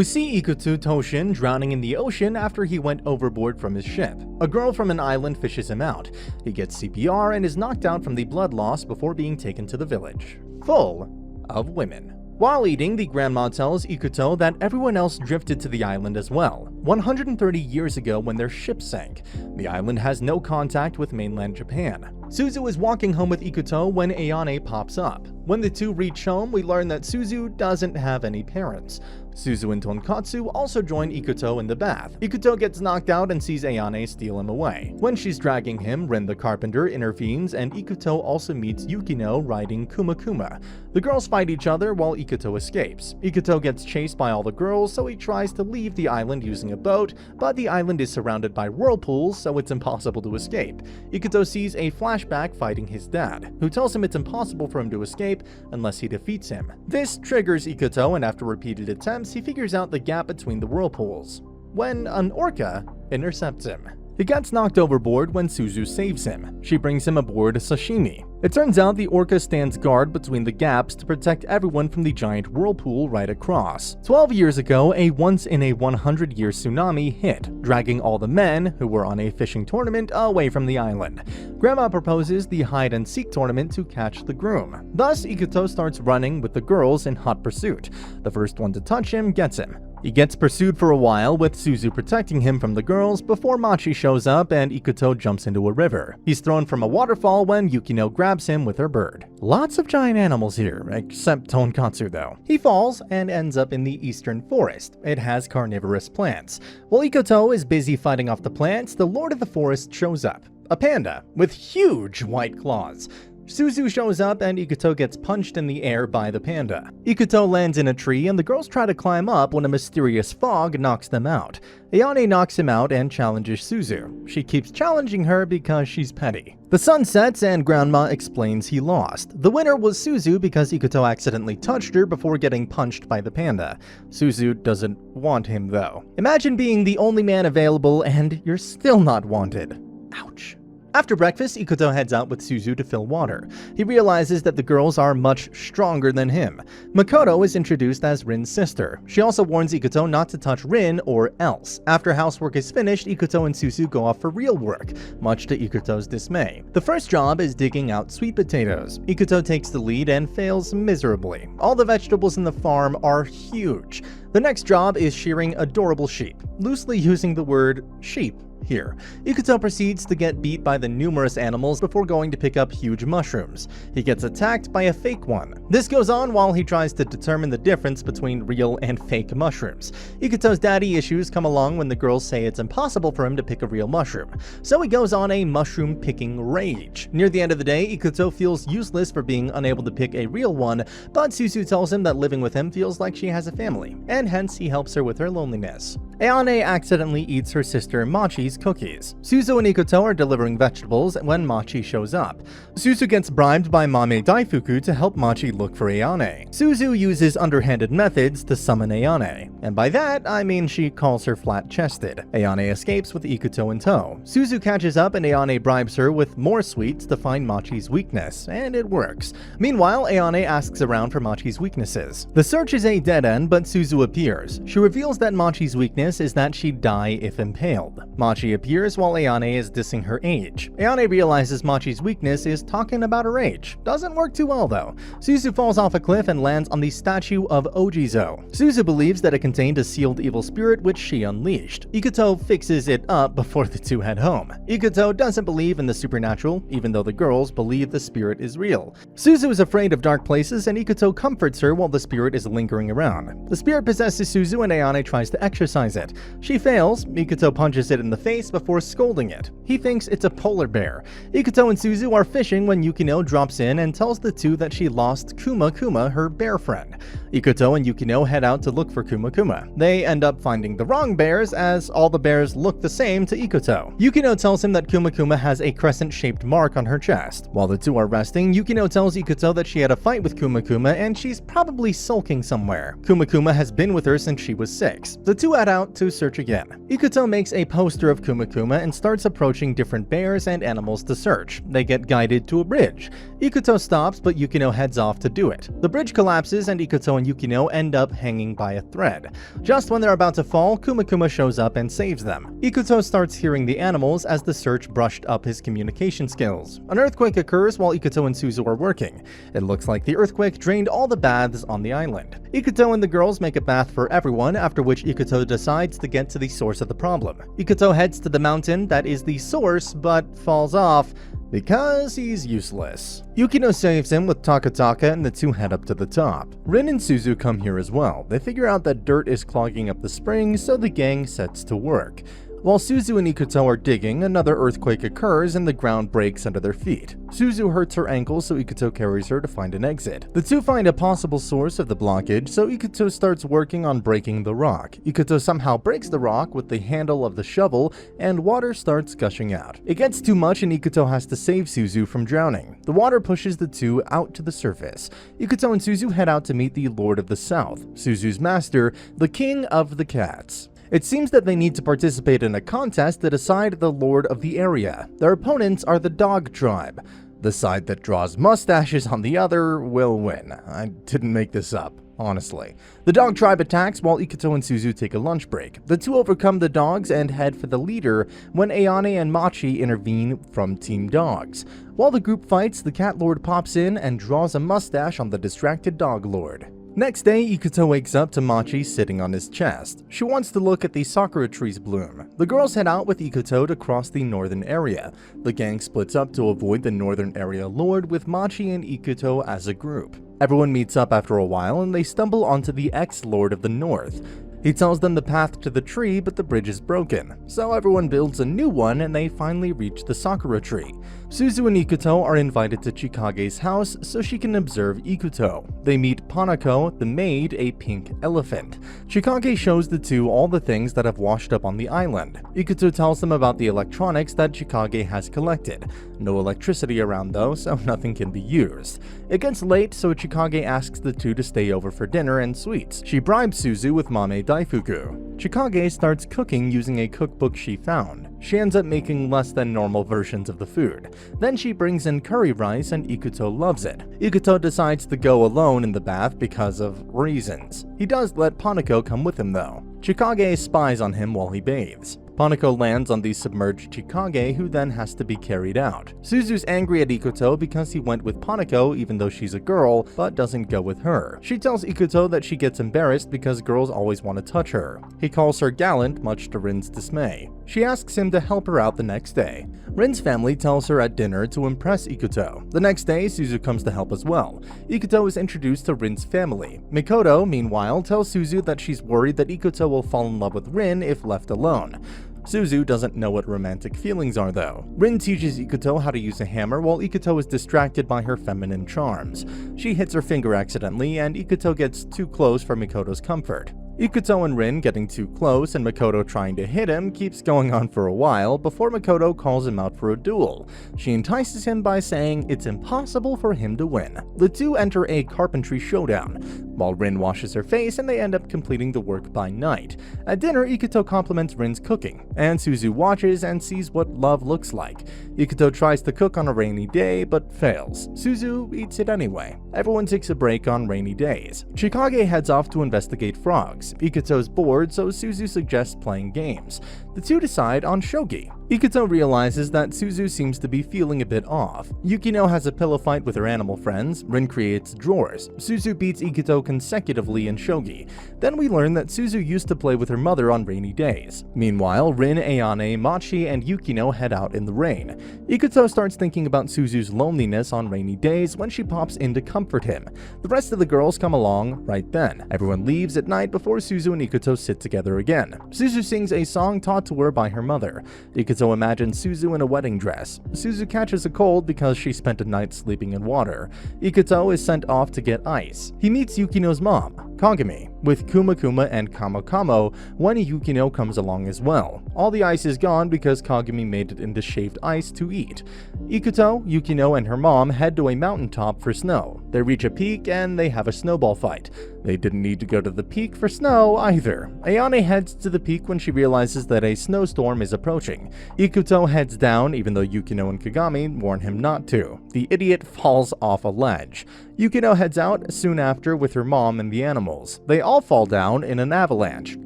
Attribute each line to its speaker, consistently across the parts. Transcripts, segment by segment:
Speaker 1: We see Ikuto Touhuin drowning in the ocean after he went overboard from his ship. A girl from an island fishes him out. He gets CPR and is knocked out from the blood loss before being taken to the village, full of women. While eating, the grandma tells Ikuto that everyone else drifted to the island as well, 130 years ago when their ship sank. The island has no contact with mainland Japan. Suzu is walking home with Ikuto when Ayane pops up. When the two reach home, we learn that Suzu doesn't have any parents. Suzu and Tonkatsu also join Ikuto in the bath. Ikuto gets knocked out and sees Ayane steal him away. When she's dragging him, Rin the carpenter intervenes and Ikuto also meets Yukino riding Kuma. The girls fight each other while Ikuto escapes. Ikuto gets chased by all the girls, so he tries to leave the island using a boat, but the island is surrounded by whirlpools, so it's impossible to escape. Ikuto sees a flashback fighting his dad, who tells him it's impossible for him to escape unless he defeats him. This triggers Ikuto, and after repeated attempts, he figures out the gap between the whirlpools, when an orca intercepts him. He gets knocked overboard when Suzu saves him. She brings him aboard sashimi. It turns out the orca stands guard between the gaps to protect everyone from the giant whirlpool right across. 12 years ago, a once-in-a-100-year tsunami hit, dragging all the men, who were on a fishing tournament, away from the island. Grandma proposes the hide-and-seek tournament to catch the groom. Thus, Ikuto starts running with the girls in hot pursuit. The first one to touch him gets him. He gets pursued for a while, with Suzu protecting him from the girls before Machi shows up and Ikuto jumps into a river. He's thrown from a waterfall when Yukino grabs him with her bird. Lots of giant animals here, except Tonkatsu though. He falls and ends up in the eastern forest. It has carnivorous plants. While Ikuto is busy fighting off the plants, the lord of the forest shows up. A panda with huge white claws. Suzu shows up and Ikuto gets punched in the air by the panda. Ikuto lands in a tree and the girls try to climb up when a mysterious fog knocks them out. Ayane knocks him out and challenges Suzu. She keeps challenging her because she's petty. The sun sets and Grandma explains he lost. The winner was Suzu because Ikuto accidentally touched her before getting punched by the panda. Suzu doesn't want him though. Imagine being the only man available and you're still not wanted. Ouch. After breakfast, Ikuto heads out with Suzu to fill water. He realizes that the girls are much stronger than him. Makoto is introduced as Rin's sister. She also warns Ikuto not to touch Rin or else. After housework is finished, Ikuto and Suzu go off for real work, much to Ikuto's dismay. The first job is digging out sweet potatoes. Ikuto takes the lead and fails miserably. All the vegetables in the farm are huge. The next job is shearing adorable sheep, loosely using the word sheep here. Ikuto proceeds to get beat by the numerous animals before going to pick up huge mushrooms. He gets attacked by a fake one. This goes on while he tries to determine the difference between real and fake mushrooms. Ikuto's daddy issues come along when the girls say it's impossible for him to pick a real mushroom, so he goes on a mushroom picking rage. Near the end of the day, Ikuto feels useless for being unable to pick a real one, but Suzu tells him that living with him feels like she has a family, and hence he helps her with her loneliness. Ayane accidentally eats her sister Machi's cookies. Suzu and Ikuto are delivering vegetables when Machi shows up. Suzu gets bribed by Mame Daifuku to help Machi look for Ayane. Suzu uses underhanded methods to summon Ayane, and by that, I mean she calls her flat-chested. Ayane escapes with Ikuto in tow. Suzu catches up and Ayane bribes her with more sweets to find Machi's weakness, and it works. Meanwhile, Ayane asks around for Machi's weaknesses. The search is a dead end, but Suzu appears. She reveals that Machi's weakness is that she'd die if impaled. Machi appears while Ayane is dissing her age. Ayane realizes Machi's weakness is talking about her age. Doesn't work too well though. Suzu falls off a cliff and lands on the statue of Ojizo. Suzu believes that it contained a sealed evil spirit which she unleashed. Ikuto fixes it up before the two head home. Ikuto doesn't believe in the supernatural, even though the girls believe the spirit is real. Suzu is afraid of dark places and Ikuto comforts her while the spirit is lingering around. The spirit possesses Suzu and Ayane tries to exorcise it. She fails. Ikuto punches it in the face before scolding it. He thinks it's a polar bear. Ikuto and Suzu are fishing when Yukino drops in and tells the two that she lost Kuma, her bear friend. Ikuto and Yukino head out to look for Kuma. They end up finding the wrong bears, as all the bears look the same to Ikuto. Yukino tells him that Kuma has a crescent-shaped mark on her chest. While the two are resting, Yukino tells Ikuto that she had a fight with Kuma and she's probably sulking somewhere. Kuma has been with her since she was 6. The two head out out to search again. Ikuto makes a poster of Kumakuma and starts approaching different bears and animals to search. They get guided to a bridge. Ikuto stops, but Yukino heads off to do it. The bridge collapses and Ikuto and Yukino end up hanging by a thread. Just when they're about to fall, Kumakuma shows up and saves them. Ikuto starts hearing the animals as the search brushed up his communication skills. An earthquake occurs while Ikuto and Suzu are working. It looks like the earthquake drained all the baths on the island. Ikuto and the girls make a bath for everyone, after which Ikuto decides to get to the source of the problem. Ikuto heads to the mountain that is the source, but falls off because he's useless. Yukino saves him with Takataka and the two head up to the top. Rin and Suzu come here as well. They figure out that dirt is clogging up the spring, so the gang sets to work. While Suzu and Ikuto are digging, another earthquake occurs and the ground breaks under their feet. Suzu hurts her ankle, so Ikuto carries her to find an exit. The two find a possible source of the blockage, so Ikuto starts working on breaking the rock. Ikuto somehow breaks the rock with the handle of the shovel, and water starts gushing out. It gets too much and Ikuto has to save Suzu from drowning. The water pushes the two out to the surface. Ikuto and Suzu head out to meet the Lord of the South, Suzu's master, the King of the Cats. It seems that they need to participate in a contest to decide the lord of the area. Their opponents are the Dog Tribe. The side that draws mustaches on the other will win. I didn't make this up, honestly. The Dog Tribe attacks while Ikuto and Suzu take a lunch break. The two overcome the dogs and head for the leader when Ayane and Machi intervene from Team Dogs. While the group fights, the Cat Lord pops in and draws a mustache on the distracted Dog Lord. Next day, Ikuto wakes up to Machi sitting on his chest. She wants to look at the sakura trees bloom. The girls head out with Ikuto to cross the northern area. The gang splits up to avoid the northern area lord, with Machi and Ikuto as a group. Everyone meets up after a while and they stumble onto the ex-lord of the north. He tells them the path to the tree, but the bridge is broken. So everyone builds a new one and they finally reach the sakura tree. Suzu and Ikuto are invited to Chikage's house so she can observe Ikuto. They meet Panako, the maid, a pink elephant. Chikage shows the two all the things that have washed up on the island. Ikuto tells them about the electronics that Chikage has collected. No electricity around though, so nothing can be used. It gets late, so Chikage asks the two to stay over for dinner and sweets. She bribes Suzu with Mame Daifuku. Chikage starts cooking using a cookbook she found. She ends up making less than normal versions of the food. Then she brings in curry rice and Ikuto loves it. Ikuto decides to go alone in the bath because of reasons. He does let Panako come with him though. Chikage spies on him while he bathes. Panako lands on the submerged Chikage, who then has to be carried out. Suzu's angry at Ikuto because he went with Panako even though she's a girl, but doesn't go with her. She tells Ikuto that she gets embarrassed because girls always want to touch her. He calls her gallant, much to Rin's dismay. She asks him to help her out the next day. Rin's family tells her at dinner to impress Ikuto. The next day, Suzu comes to help as well. Ikuto is introduced to Rin's family. Mikoto, meanwhile, tells Suzu that she's worried that Ikuto will fall in love with Rin if left alone. Suzu doesn't know what romantic feelings are though. Rin teaches Ikuto how to use a hammer while Ikuto is distracted by her feminine charms. She hits her finger accidentally and Ikuto gets too close for Mikoto's comfort. Ikuto and Rin getting too close and Mikoto trying to hit him keeps going on for a while before Mikoto calls him out for a duel. She entices him by saying it's impossible for him to win. The two enter a carpentry showdown, while Rin washes her face and they end up completing the work by night. At dinner, Ikuto compliments Rin's cooking, and Suzu watches and sees what love looks like. Ikuto tries to cook on a rainy day, but fails. Suzu eats it anyway. Everyone takes a break on rainy days. Chikage heads off to investigate frogs. Ikuto's bored, so Suzu suggests playing games. The two decide on shogi. Ikuto realizes that Suzu seems to be feeling a bit off. Yukino has a pillow fight with her animal friends. Rin creates drawers. Suzu beats Ikuto consecutively in shogi. Then we learn that Suzu used to play with her mother on rainy days. Meanwhile, Rin, Ayane, Machi, and Yukino head out in the rain. Ikuto starts thinking about Suzu's loneliness on rainy days when she pops in to comfort him. The rest of the girls come along right then. Everyone leaves at night before Suzu and Ikuto sit together again. Suzu sings a song taught to her by her mother. Ikuto imagines Suzu in a wedding dress. Suzu catches a cold because she spent a night sleeping in water. Ikuto is sent off to get ice. He meets Yukino's mom. Kagami, with Kuma Kuma and Kamo Kamo when Yukino comes along as well. All the ice is gone because Kagami made it into shaved ice to eat. Ikuto, Yukino, and her mom head to a mountaintop for snow. They reach a peak and they have a snowball fight. They didn't need to go to the peak for snow either. Ayane heads to the peak when she realizes that a snowstorm is approaching. Ikuto heads down even though Yukino and Kagami warn him not to. The idiot falls off a ledge. Yukino heads out soon after with her mom and the animals. They all fall down in an avalanche,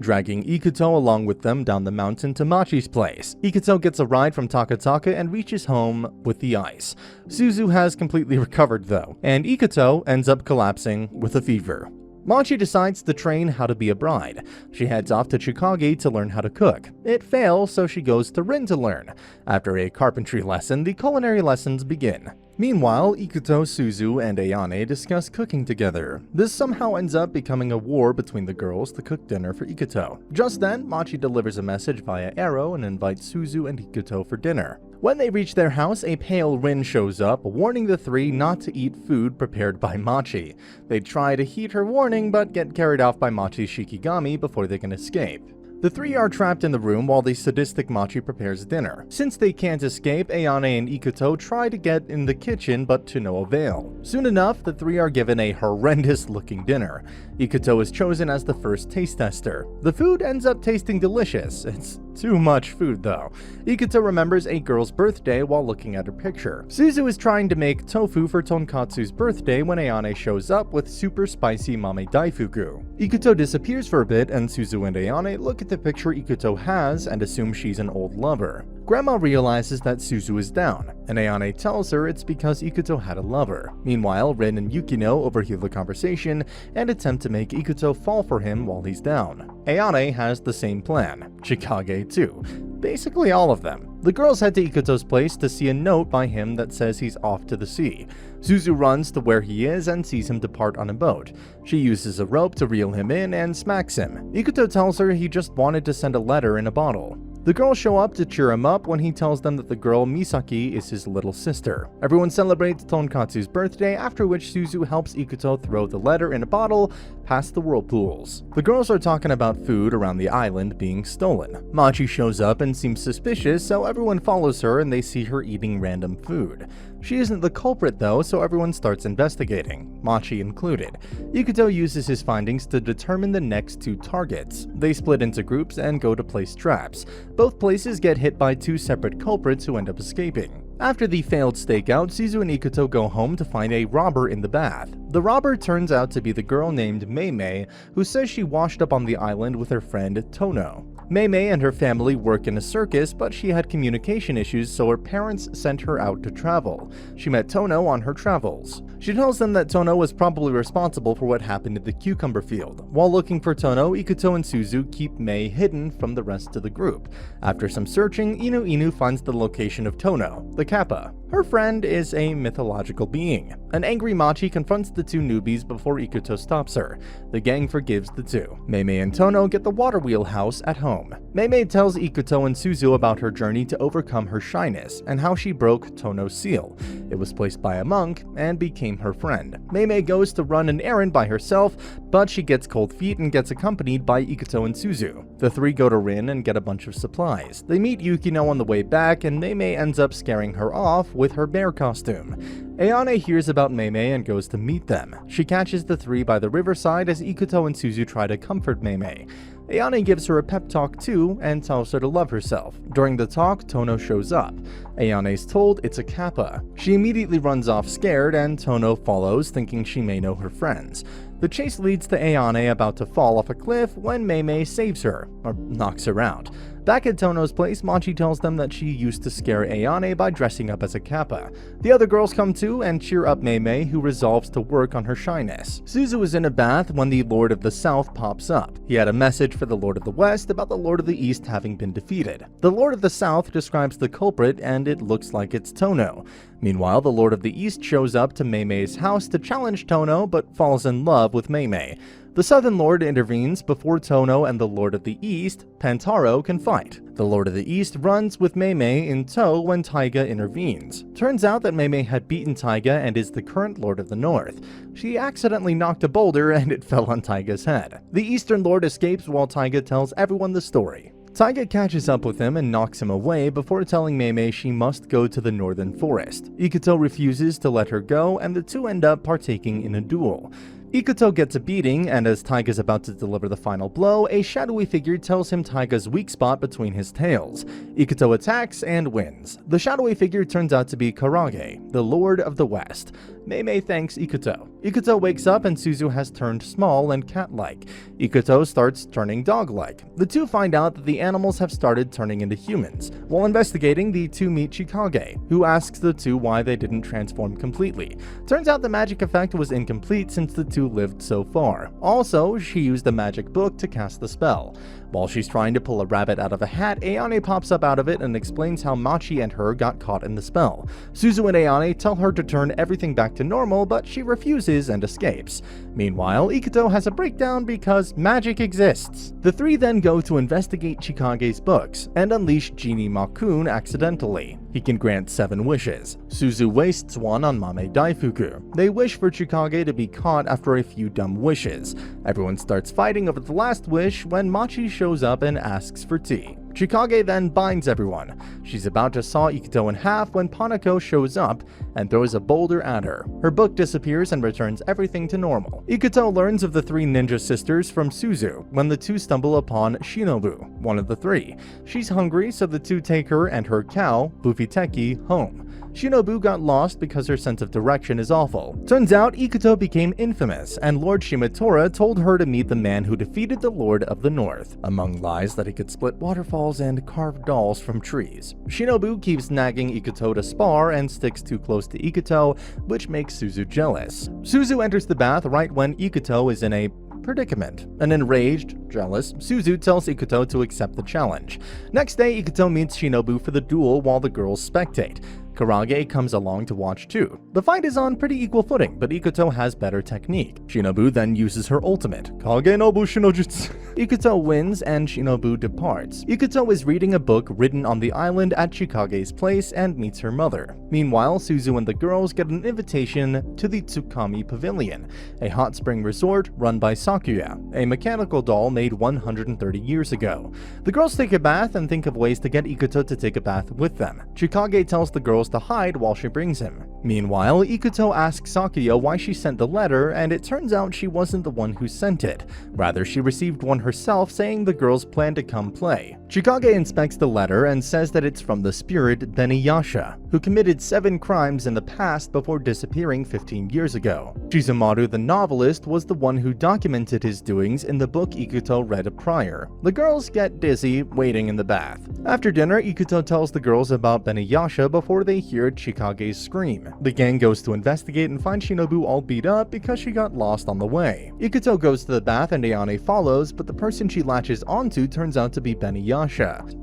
Speaker 1: dragging Ikuto along with them down the mountain to Machi's place. Ikuto gets a ride from Takataka and reaches home with the ice. Suzu has completely recovered though, and Ikuto ends up collapsing with a fever. Machi decides to train how to be a bride. She heads off to Chikage to learn how to cook. It fails, so she goes to Rin to learn. After a carpentry lesson, the culinary lessons begin. Meanwhile, Ikuto, Suzu, and Ayane discuss cooking together. This somehow ends up becoming a war between the girls to cook dinner for Ikuto. Just then, Machi delivers a message via arrow and invites Suzu and Ikuto for dinner. When they reach their house, a pale Rin shows up, warning the three not to eat food prepared by Machi. They try to heed her warning, but get carried off by Machi's Shikigami before they can escape. The three are trapped in the room while the sadistic Machi prepares dinner. Since they can't escape, Ayane and Ikuto try to get in the kitchen, but to no avail. Soon enough, the three are given a horrendous-looking dinner. Ikuto is chosen as the first taste tester. The food ends up tasting delicious. It's too much food, though. Ikuto remembers a girl's birthday while looking at her picture. Suzu is trying to make tofu for Tonkatsu's birthday when Ayane shows up with super spicy mame daifuku. Ikuto disappears for a bit, and Suzu and Ayane look at the picture Ikuto has and assume she's an old lover. Grandma realizes that Suzu is down, and Ayane tells her it's because Ikuto had a lover. Meanwhile, Rin and Yukino overhear the conversation and attempt to make Ikuto fall for him while he's down. Ayane has the same plan. Chikage too. Basically all of them. The girls head to Ikuto's place to see a note by him that says he's off to the sea. Suzu runs to where he is and sees him depart on a boat. She uses a rope to reel him in and smacks him. Ikuto tells her he just wanted to send a letter in a bottle. The girls show up to cheer him up when he tells them that the girl Misaki is his little sister. Everyone celebrates Tonkatsu's birthday, after which Suzu helps Ikuto throw the letter in a bottle past the whirlpools. The girls are talking about food around the island being stolen. Machi shows up and seems suspicious, so everyone follows her and they see her eating random food. She isn't the culprit though, so everyone starts investigating, Machi included. Ikuto uses his findings to determine the next two targets. They split into groups and go to place traps. Both places get hit by two separate culprits who end up escaping. After the failed stakeout, Suzu and Ikuto go home to find a robber in the bath. The robber turns out to be the girl named Mei, who says she washed up on the island with her friend Tono. Mei and her family work in a circus, but she had communication issues, so her parents sent her out to travel. She met Tono on her travels. She tells them that Tono was probably responsible for what happened in the cucumber field. While looking for Tono, Ikuto and Suzu keep Mei hidden from the rest of the group. After some searching, Inu finds the location of Tono, the Kappa. Her friend is a mythological being. An angry Machi confronts the two newbies before Ikuto stops her. The gang forgives the two. Mei and Tono get the water wheel house at home. Mei tells Ikuto and Suzu about her journey to overcome her shyness and how she broke Tono's seal. It was placed by a monk and became her friend. Mei goes to run an errand by herself, but she gets cold feet and gets accompanied by Ikuto and Suzu. The three go to Rin and get a bunch of supplies. They meet Yukino on the way back, and Mei ends up scaring her off with her bear costume. Ayane hears about Mei and goes to meet them. She catches the three by the riverside as Ikuto and Suzu try to comfort Mei. Ayane gives her a pep talk too and tells her to love herself. During the talk, Tono shows up. Ayane's told it's a Kappa. She immediately runs off scared, and Tono follows, thinking she may know her friends. The chase leads to Ayane about to fall off a cliff when Mei saves her, or knocks her out. Back at Tono's place, Machi tells them that she used to scare Ayane by dressing up as a Kappa. The other girls come too and cheer up Mei, who resolves to work on her shyness. Suzu is in a bath when the Lord of the South pops up. He had a message for the Lord of the West about the Lord of the East having been defeated. The Lord of the South describes the culprit, and it looks like it's Tono. Meanwhile, the Lord of the East shows up to Mei's house to challenge Tono, but falls in love with Mei. The Southern Lord intervenes before Tono and the Lord of the East, Pantaro, can fight. The Lord of the East runs with Meimei in tow when Taiga intervenes. Turns out that Meimei had beaten Taiga and is the current Lord of the North. She accidentally knocked a boulder and it fell on Taiga's head. The Eastern Lord escapes while Taiga tells everyone the story. Taiga catches up with him and knocks him away before telling Meimei she must go to the northern forest. Ikuto refuses to let her go and the two end up partaking in a duel. Ikuto gets a beating, and as Taiga's about to deliver the final blow, a shadowy figure tells him Taiga's weak spot between his tails. Ikuto attacks and wins. The shadowy figure turns out to be Karage, the Lord of the West. Meimei thanks Ikuto. Ikuto wakes up and Suzu has turned small and cat-like. Ikuto starts turning dog-like. The two find out that the animals have started turning into humans. While investigating, the two meet Chikage, who asks the two why they didn't transform completely. Turns out the magic effect was incomplete since the two lived so far. Also, she used the magic book to cast the spell. While she's trying to pull a rabbit out of a hat, Ayane pops up out of it and explains how Machi and her got caught in the spell. Suzu and Ayane tell her to turn everything back to normal, but she refuses and escapes. Meanwhile, Ikuto has a breakdown because magic exists. The three then go to investigate Chikage's books and unleash Genie Makun accidentally. He can grant 7 wishes. Suzu wastes one on Mame Daifuku. They wish for Chikage to be caught after a few dumb wishes. Everyone starts fighting over the last wish when Machi shows up and asks for tea. Chikage then binds everyone. She's about to saw Ikuto in half when Panako shows up and throws a boulder at her. Her book disappears and returns everything to normal. Ikuto learns of the 3 ninja sisters from Suzu when the two stumble upon Shinobu, one of the 3. She's hungry, so the two take her and her cow, Bufiteki, home. Shinobu got lost because her sense of direction is awful. Turns out Ikuto became infamous, and Lord Shimotora told her to meet the man who defeated the Lord of the North, among lies that he could split waterfalls and carve dolls from trees. Shinobu keeps nagging Ikuto to spar and sticks too close to Ikuto, which makes Suzu jealous. Suzu enters the bath right when Ikuto is in a predicament. An enraged, jealous, Suzu tells Ikuto to accept the challenge. Next day, Ikuto meets Shinobu for the duel while the girls spectate. Karage comes along to watch too. The fight is on pretty equal footing, but Ikuto has better technique. Shinobu then uses her ultimate, Kage no Bushinojutsu. Ikuto wins and Shinobu departs. Ikuto is reading a book written on the island at Chikage's place and meets her mother. Meanwhile, Suzu and the girls get an invitation to the Tsukami Pavilion, a hot spring resort run by Sakuya, a mechanical doll made 130 years ago. The girls take a bath and think of ways to get Ikuto to take a bath with them. Chikage tells the girls to hide while she brings him. Meanwhile, Ikuto asks Sakuya why she sent the letter, and it turns out she wasn't the one who sent it. Rather, she received one herself saying the girls plan to come play. Chikage inspects the letter and says that it's from the spirit Beniyasha, who committed 7 crimes in the past before disappearing 15 years ago. Shizumaru the novelist was the one who documented his doings in the book Ikuto read prior. The girls get dizzy waiting in the bath. After dinner, Ikuto tells the girls about Beniyasha before they hear Chikage's scream. The gang goes to investigate and find Shinobu all beat up because she got lost on the way. Ikuto goes to the bath and Ayane follows, but the person she latches onto turns out to be Beniyasha.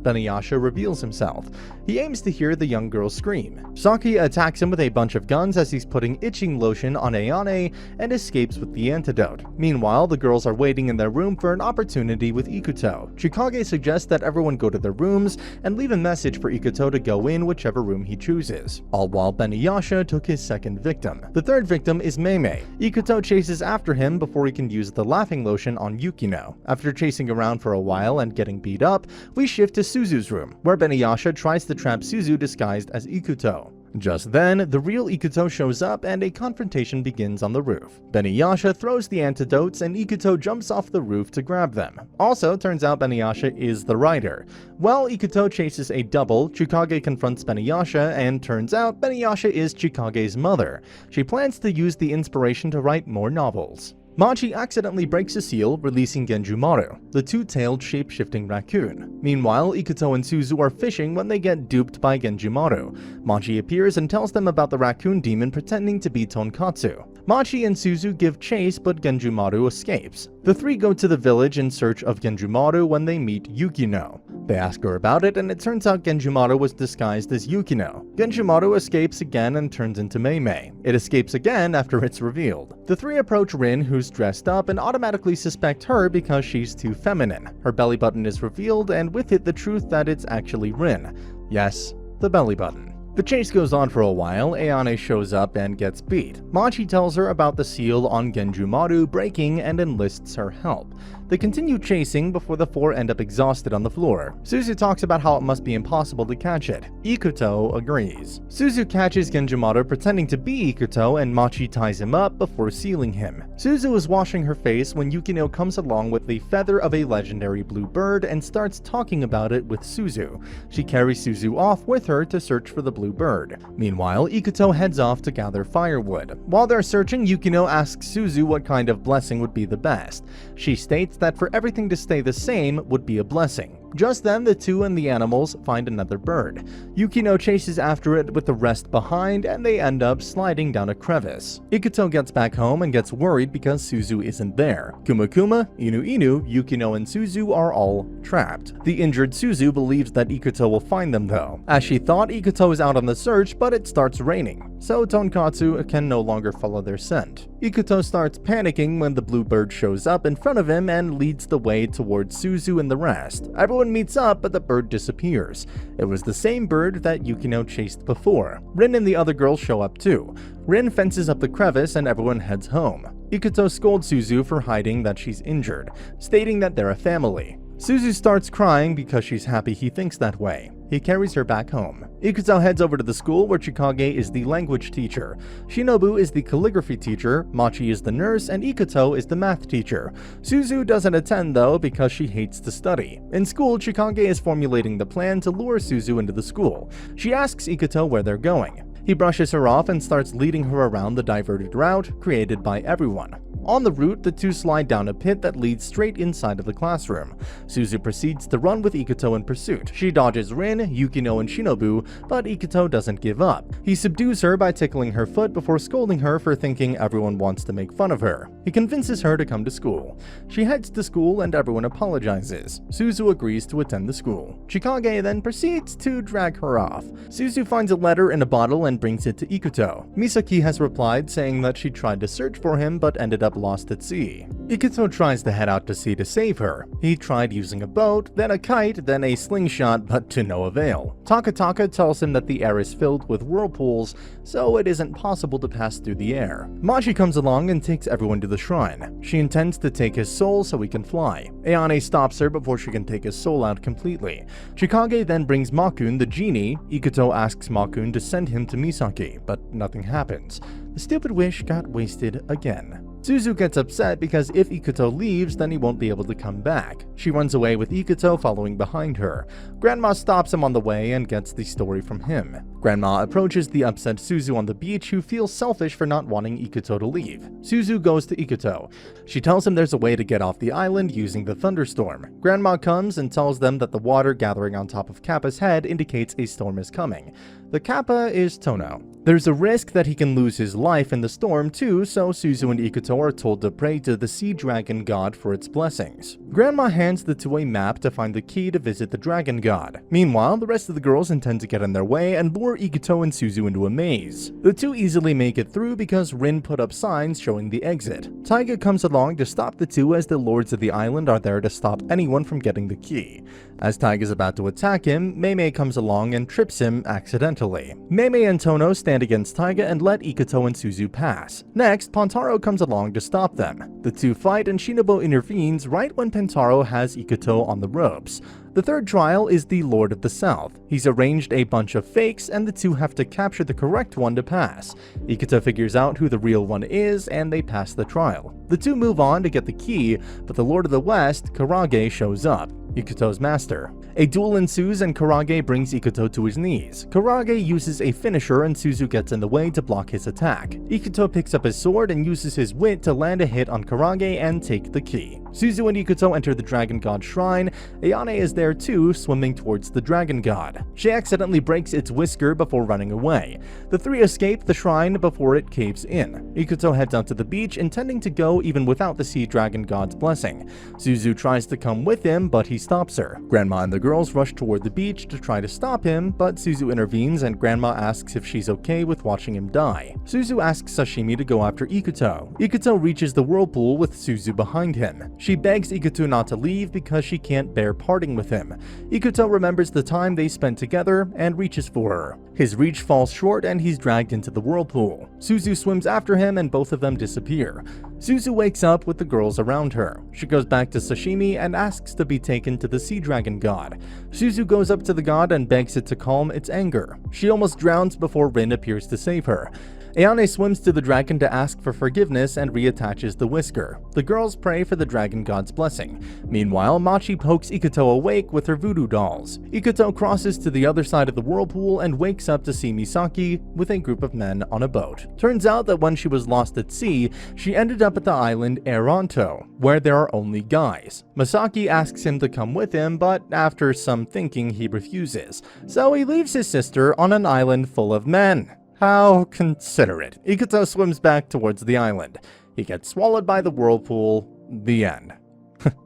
Speaker 1: Beniyasha reveals himself. He aims to hear the young girl scream. Sakuya attacks him with a bunch of guns as he's putting itching lotion on Ayane and escapes with the antidote. Meanwhile, the girls are waiting in their room for an opportunity with Ikuto. Chikage suggests that everyone go to their rooms and leave a message for Ikuto to go in whichever room he chooses, all while Beniyasha took his second victim. The third victim is Meimei. Ikuto chases after him before he can use the laughing lotion on Yukino. After chasing around for a while and getting beat up, we shift to Suzu's room, where Beniyasha tries to trap Suzu disguised as Ikuto. Just then, the real Ikuto shows up and a confrontation begins on the roof. Beniyasha throws the antidotes and Ikuto jumps off the roof to grab them. Also, turns out Beniyasha is the writer. While Ikuto chases a double, Chikage confronts Beniyasha and turns out Beniyasha is Chikage's mother. She plans to use the inspiration to write more novels. Machi accidentally breaks a seal, releasing Genjumaru, the two-tailed shape-shifting raccoon. Meanwhile, Ikuto and Suzu are fishing when they get duped by Genjumaru. Machi appears and tells them about the raccoon demon pretending to be Tonkatsu. Machi and Suzu give chase, but Genjumaru escapes. The three go to the village in search of Genjumaru when they meet Yukino. They ask her about it, and it turns out Genjumaru was disguised as Yukino. Genjumaru escapes again and turns into Meimei. It escapes again after it's revealed. The three approach Rin, who's dressed up, and automatically suspect her because she's too feminine. Her belly button is revealed, and with it the truth that it's actually Rin. Yes, the belly button. The chase goes on for a while. Ayane shows up and gets beat. Machi tells her about the seal on Genjumaru breaking and enlists her help. They continue chasing before the four end up exhausted on the floor. Suzu talks about how it must be impossible to catch it. Ikuto agrees. Suzu catches Genjumaru pretending to be Ikuto, and Machi ties him up before sealing him. Suzu is washing her face when Yukino comes along with the feather of a legendary blue bird and starts talking about it with Suzu. She carries Suzu off with her to search for the blue bird. Meanwhile, Ikuto heads off to gather firewood. While they're searching, Yukino asks Suzu what kind of blessing would be the best. She states that for everything to stay the same would be a blessing. Just then, the two and the animals find another bird. Yukino chases after it with the rest behind, and they end up sliding down a crevice. Ikuto gets back home and gets worried because Suzu isn't there. Kumakuma, Inu, Yukino, and Suzu are all trapped. The injured Suzu believes that Ikuto will find them though. As she thought, Ikuto is out on the search, but it starts raining, so Tonkatsu can no longer follow their scent. Ikuto starts panicking when the blue bird shows up in front of him and leads the way towards Suzu and the rest. Everyone meets up, but the bird disappears. It was the same bird that Yukino chased before. Rin and the other girls show up too. Rin fences up the crevice and everyone heads home. Ikuto scolds Suzu for hiding that she's injured, stating that they're a family. Suzu starts crying because she's happy he thinks that way. He carries her back home. Ikuto heads over to the school where Chikage is the language teacher. Shinobu is the calligraphy teacher, Machi is the nurse, and Ikuto is the math teacher. Suzu doesn't attend though because she hates to study. In school, Chikage is formulating the plan to lure Suzu into the school. She asks Ikuto where they're going. He brushes her off and starts leading her around the diverted route created by everyone. On the route, the two slide down a pit that leads straight inside of the classroom. Suzu proceeds to run with Ikuto in pursuit. She dodges Rin, Yukino, and Shinobu, but Ikuto doesn't give up. He subdues her by tickling her foot before scolding her for thinking everyone wants to make fun of her. He convinces her to come to school. She heads to school and everyone apologizes. Suzu agrees to attend the school. Chikage then proceeds to drag her off. Suzu finds a letter in a bottle and brings it to Ikuto. Misaki has replied saying that she tried to search for him but ended up lost at sea. Ikuto tries to head out to sea to save her. He tried using a boat, then a kite, then a slingshot, but to no avail. Takataka tells him that the air is filled with whirlpools, so it isn't possible to pass through the air. Machi comes along and takes everyone to the shrine. She intends to take his soul so he can fly. Ayane stops her before she can take his soul out completely. Chikage then brings Makun, the genie. Ikuto asks Makun to send him to Misaki, but nothing happens. The stupid wish got wasted again. Suzu gets upset because if Ikuto leaves, then he won't be able to come back. She runs away with Ikuto following behind her. Grandma stops him on the way and gets the story from him. Grandma approaches the upset Suzu on the beach, who feels selfish for not wanting Ikuto to leave. Suzu goes to Ikuto. She tells him there's a way to get off the island using the thunderstorm. Grandma comes and tells them that the water gathering on top of Kappa's head indicates a storm is coming. The Kappa is Tono. There's a risk that he can lose his life in the storm too, so Suzu and Ikuto are told to pray to the sea dragon god for its blessings. Grandma hands the two a map to find the key to visit the dragon god. Meanwhile, the rest of the girls intend to get in their way and lure Ikuto and Suzu into a maze. The two easily make it through because Rin put up signs showing the exit. Taiga comes along to stop the two as the lords of the island are there to stop anyone from getting the key. As Taiga's about to attack him, Meimei comes along and trips him accidentally. Meimei and Tono stand against Taiga and let Ikuto and Suzu pass. Next, Pantaro comes along to stop them. The two fight and Shinobu intervenes right when Pantaro has Ikuto on the ropes. The third trial is the Lord of the South. He's arranged a bunch of fakes and the two have to capture the correct one to pass. Ikuto figures out who the real one is and they pass the trial. The two move on to get the key, but the Lord of the West, Karage, shows up, Ikuto's master. A duel ensues and Karage brings Ikuto to his knees. Karage uses a finisher and Suzu gets in the way to block his attack. Ikuto picks up his sword and uses his wit to land a hit on Karage and take the key. Suzu and Ikuto enter the Dragon God shrine. Ayane is there too, swimming towards the Dragon God. She accidentally breaks its whisker before running away. The three escape the shrine before it caves in. Ikuto heads out to the beach, intending to go even without the Sea Dragon God's blessing. Suzu tries to come with him, but he stops her. Grandma and the girls rush toward the beach to try to stop him, but Suzu intervenes and Grandma asks if she's okay with watching him die. Suzu asks Sashimi to go after Ikuto. Ikuto reaches the whirlpool with Suzu behind him. She begs Ikuto not to leave because she can't bear parting with him. Ikuto remembers the time they spent together and reaches for her. His reach falls short and he's dragged into the whirlpool. Suzu swims after him and both of them disappear. Suzu wakes up with the girls around her. She goes back to Sashimi and asks to be taken to the Sea Dragon God. Suzu goes up to the god and begs it to calm its anger. She almost drowns before Rin appears to save her. Ayane swims to the dragon to ask for forgiveness and reattaches the whisker. The girls pray for the dragon god's blessing. Meanwhile, Machi pokes Ikuto awake with her voodoo dolls. Ikuto crosses to the other side of the whirlpool and wakes up to see Misaki with a group of men on a boat. Turns out that when she was lost at sea, she ended up at the island Airantou, where there are only guys. Misaki asks him to come with him, but after some thinking he refuses. So he leaves his sister on an island full of men. How considerate. Ikuto swims back towards the island. He gets swallowed by the whirlpool. The end.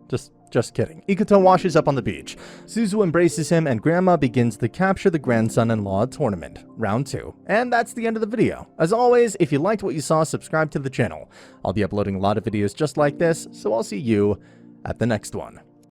Speaker 1: Just kidding. Ikuto washes up on the beach. Suzu embraces him and Grandma begins the Capture the Grandson-in-Law tournament, round 2. And that's the end of the video. As always, if you liked what you saw, subscribe to the channel. I'll be uploading a lot of videos just like this, so I'll see you at the next one.